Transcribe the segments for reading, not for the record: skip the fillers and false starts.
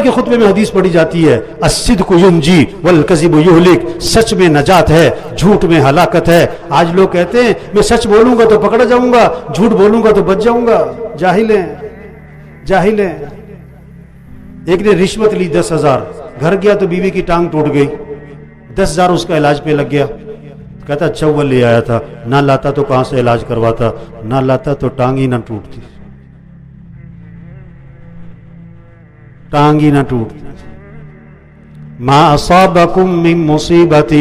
جمعے کے خطبے میں حدیث پڑھی جاتی ہے الصدق ینجی والکذب یہلک، سچ میں نجات ہے، جھوٹ میں ہلاکت ہے۔ آج لوگ کہتے ہیں میں سچ بولوں گا تو پکڑا جاؤں گا، جھوٹ بولوں گا تو بچ جاؤں گا۔ جاہل ہیں، جاہل ہیں۔ ایک نے رشوت لی 10,000، گھر گیا تو بیوی کی ٹانگ ٹوٹ گئی، 10,000 اس کا علاج پہ لگ گیا۔ کہتا اچھا وہ لے آیا تھا، نہ لاتا تو کہاں سے علاج کرواتا، نہ لاتا تو ٹانگ ہی نہ ٹوٹتی، ٹانگ ہی نہ ٹوٹتی۔ ما اصابکم من مصیبت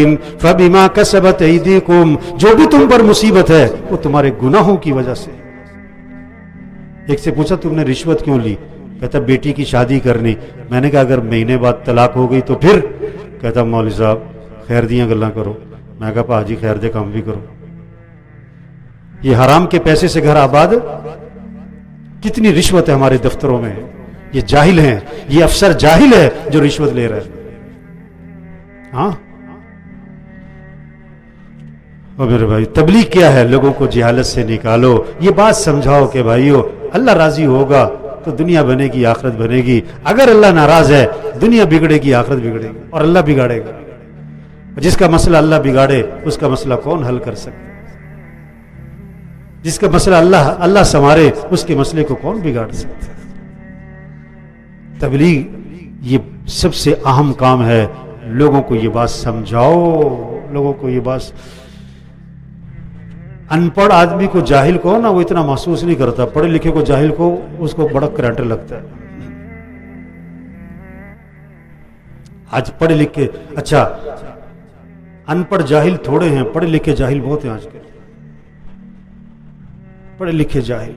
فبما کسبت ایدیکم، جو بھی تم پر مصیبت ہے وہ تمہارے گناہوں کی وجہ سے۔ ایک سے پوچھا تم نے رشوت کیوں لی؟ کہتا بیٹی کی شادی کرنی۔ میں نے کہا اگر مہینے بعد طلاق ہو گئی تو پھر؟ کہتا مولوی صاحب خیر دیاں گلاں کرو۔ میں کہا پا جی خیر دے کام بھی کرو۔ یہ حرام کے پیسے سے گھر آباد، کتنی رشوت ہے ہمارے دفتروں میں۔ یہ جاہل ہیں، یہ افسر جاہل ہے جو رشوت لے رہا ہے۔ ہاں اور میرے بھائی تبلیغ کیا ہے؟ لوگوں کو جہالت سے نکالو، یہ بات سمجھاؤ کہ بھائیو اللہ راضی ہوگا تو دنیا بنے گی، آخرت بنے گی۔ اگر اللہ ناراض ہے دنیا بگڑے گی، آخرت بگڑے گی، اور اللہ بگاڑے گا۔ جس کا مسئلہ اللہ بگاڑے اس کا مسئلہ کون حل کر سکتا؟ جس کا مسئلہ اللہ سنوارے اس کے مسئلے کو کون بگاڑ سکتا؟ تبلیغ یہ سب سے اہم کام ہے۔ لوگوں کو یہ بات سمجھاؤ، لوگوں کو یہ بات۔ ان پڑھ آدمی کو جاہل کو نا وہ اتنا محسوس نہیں کرتا، پڑھے لکھے کو جاہل کو اس کو بڑا کرنٹ لگتا ہے۔ آج پڑھے لکھے، اچھا ان پڑھ جاہل تھوڑے ہیں، پڑھے لکھے جاہل بہت ہیں آج کل۔ پڑھے لکھے جاہل،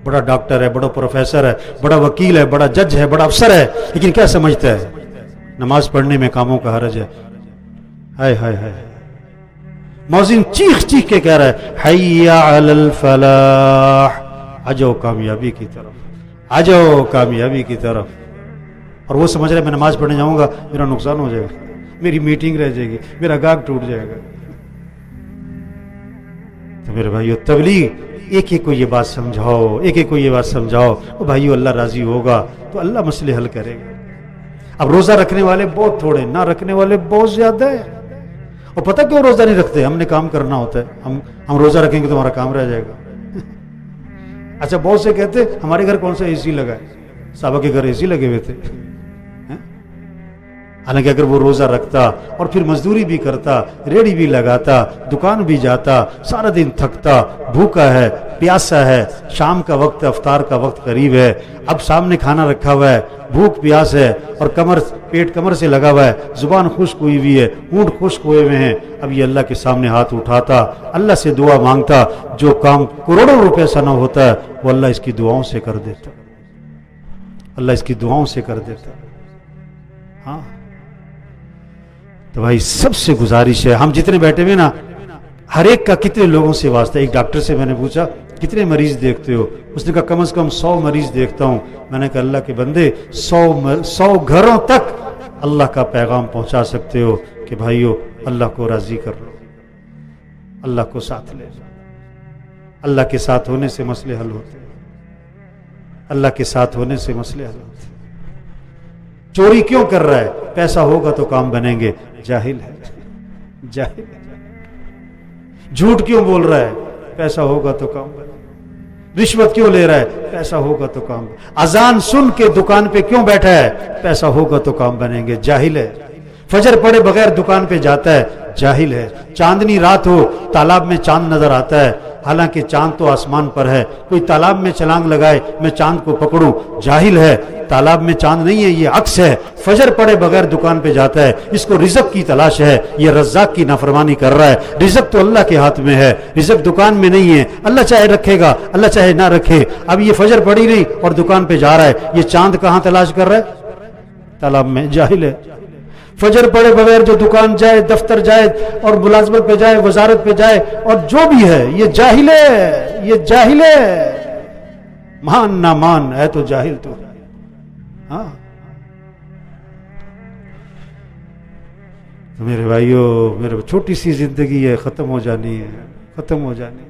بڑا ڈاکٹر ہے، بڑا پروفیسر ہے، بڑا وکیل ہے، بڑا جج ہے، بڑا افسر ہے، لیکن کیا سمجھتا ہے؟ نماز پڑھنے میں کاموں کا حرج ہے۔ ہائے ہائے ہائے، مؤذن چیخ چیخ کے کہہ رہا ہے حی علی الفلاح، آ جاؤ کامیابی کی طرف، آ جاؤ کامیابی کی طرف۔ اور وہ سمجھ رہا ہے میں نماز پڑھنے جاؤں گا میرا نقصان ہو جائے گا، میری میٹنگ رہ جائے گی، میرا گاہک ٹوٹ جائے گا۔ تو میرے بھائیو تبلیغ، ایک ایک کو یہ بات سمجھاؤ، ایک ایک کو یہ بات سمجھاؤ، وہ بھائیو اللہ راضی ہوگا تو اللہ مسئلے حل کرے گا۔ اب روزہ رکھنے والے بہت تھوڑے، نہ رکھنے والے بہت زیادہ ہے۔ اور پتہ کیوں روزہ نہیں رکھتے؟ ہم نے کام کرنا ہوتا ہے، ہم روزہ رکھیں گے تو ہمارا کام رہ جائے گا۔ اچھا بہت سے کہتے ہمارے گھر کون سا اے سی لگا ہے؟ صحابہ کے گھر اے سی لگے ہوئے تھے۔ حالانکہ اگر وہ روزہ رکھتا اور پھر مزدوری بھی کرتا، ریڑھی بھی لگاتا، دکان بھی جاتا، سارا دن تھکتا، بھوکا ہے، پیاسا ہے، شام کا وقت، افطار کا وقت قریب ہے، اب سامنے کھانا رکھا ہوا ہے، بھوک پیاس ہے اور پیٹ کمر سے لگا ہوا ہے، زبان خشک ہوئی ہوئی ہے، ہونٹ خشک ہوئے ہوئے ہیں، اب یہ اللہ کے سامنے ہاتھ اٹھاتا، اللہ سے دعا مانگتا، جو کام کروڑوں روپے سے نہ ہوتا ہے وہ اللہ اس کی دعاؤں سے کر دیتا، اللہ اس کی دعاؤں سے کر دیتا۔ ہاں تو بھائی سب سے گزارش ہے، ہم جتنے بیٹھے ہوئے نا، ہر ایک کا کتنے لوگوں سے واسطہ۔ ایک ڈاکٹر سے میں نے پوچھا کتنے مریض دیکھتے ہو؟ اس نے کہا کم از کم 100 مریض دیکھتا ہوں۔ میں نے کہا اللہ کے بندے 100 گھروں تک اللہ کا پیغام پہنچا سکتے ہو کہ بھائیو اللہ کو راضی کر لو، اللہ کو ساتھ لے لو۔ اللہ کے ساتھ ہونے سے مسئلے حل ہوتے ہیں، اللہ کے ساتھ ہونے سے مسئلے حل ہوتے ہیں۔ چوری کیوں کر رہا ہے؟ پیسہ ہوگا تو کام بنیں گے، جاہل ہے، جاہل ہے۔ جھوٹ کیوں بول رہا ہے؟ پیسہ ہوگا تو کام بنے گے۔ رشوت کیوں لے رہا ہے؟ پیسہ ہوگا تو کام بنے گے۔ اذان سن کے دکان پہ کیوں بیٹھا ہے؟ پیسہ ہوگا تو کام بنیں گے، جاہل ہے۔ فجر پڑے بغیر دکان پہ جاتا ہے، جاہل ہے۔ چاندنی رات ہو، تالاب میں چاند نظر آتا ہے، حالانکہ چاند تو آسمان پر ہے، کوئی تالاب میں چھلانگ لگائے میں چاند کو پکڑوں، جاہل ہے۔ تالاب میں چاند نہیں ہے، یہ عکس ہے۔ فجر پڑے بغیر دکان پہ جاتا ہے، اس کو رزق کی تلاش ہے، یہ رزاق کی نافرمانی کر رہا ہے۔ رزق تو اللہ کے ہاتھ میں ہے، رزق دکان میں نہیں ہے، اللہ چاہے رکھے گا، اللہ چاہے نہ رکھے۔ اب یہ فجر پڑی نہیں اور دکان پہ جا رہا ہے، یہ چاند کہاں تلاش کر رہا ہے؟ تالاب میں، جاہل ہے۔ فجر پڑے بغیر جو دکان جائے، دفتر جائے اور ملازمت پہ جائے، وزارت پہ جائے اور جو بھی ہے، یہ جاہل ہے، یہ جاہل ہے۔ مان نہ مان ہے تو جاہل تو۔ ہاں میرے بھائیو، میرے چھوٹی سی زندگی ہے، ختم ہو جانی ہے، ختم ہو جانی ہے۔